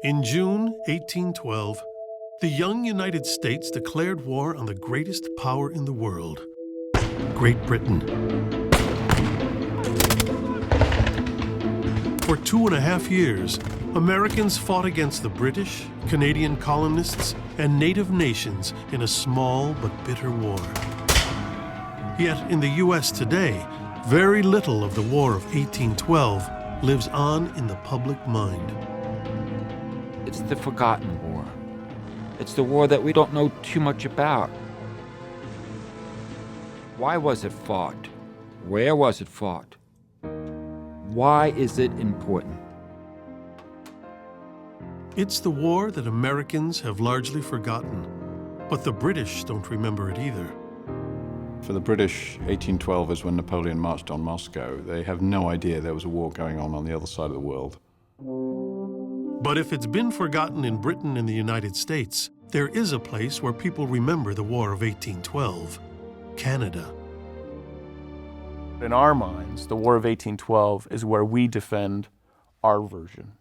In June 1812, the young United States declared war on the greatest power in the world, Great Britain. For 2.5 years, Americans fought against the British, Canadian colonists, and native nations in a small but bitter war. Yet in the U.S. today, very little of the War of 1812 lives on in the public mind. It's the forgotten war. It's the war that we don't know too much about. Why was it fought? Where was it fought? Why is it important? It's the war that Americans have largely forgotten, but the British don't remember it either. For the British, 1812 is when Napoleon marched on Moscow. They have no idea there was a war going on the other side of the world. But if it's been forgotten in Britain and the United States, there is a place where people remember the War of 1812, Canada. In our minds, the War of 1812 is where we defend our version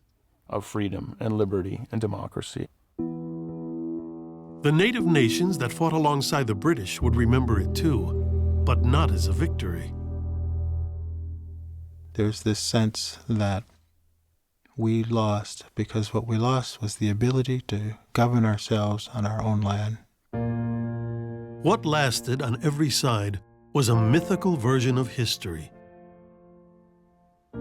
of freedom and liberty and democracy. The native nations that fought alongside the British would remember it too, but not as a victory. There's this sense that we lost because what we lost was the ability to govern ourselves on our own land. What lasted on every side was a mythical version of history.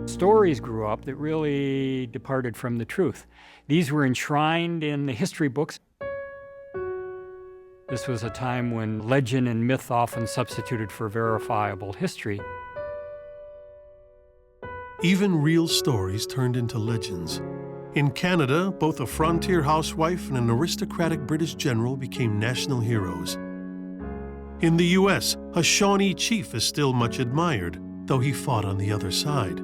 Stories grew up that really departed from the truth. These were enshrined in the history books. This was a time when legend and myth often substituted for verifiable history. Even real stories turned into legends. In Canada, both a frontier housewife and an aristocratic British general became national heroes. In the U.S., a Shawnee chief is still much admired, though he fought on the other side.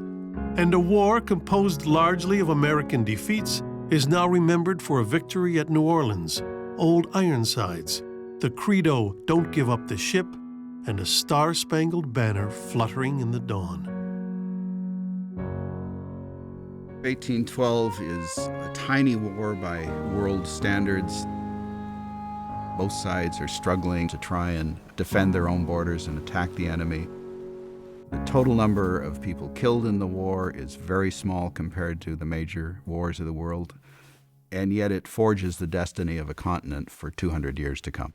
And a war composed largely of American defeats is now remembered for a victory at New Orleans, Old Ironsides, the credo, "Don't give up the ship," and a star-spangled banner fluttering in the dawn. 1812 is a tiny war by world standards. Both sides are struggling to try and defend their own borders and attack the enemy. The total number of people killed in the war is very small compared to the major wars of the world, and yet it forges the destiny of a continent for 200 years to come.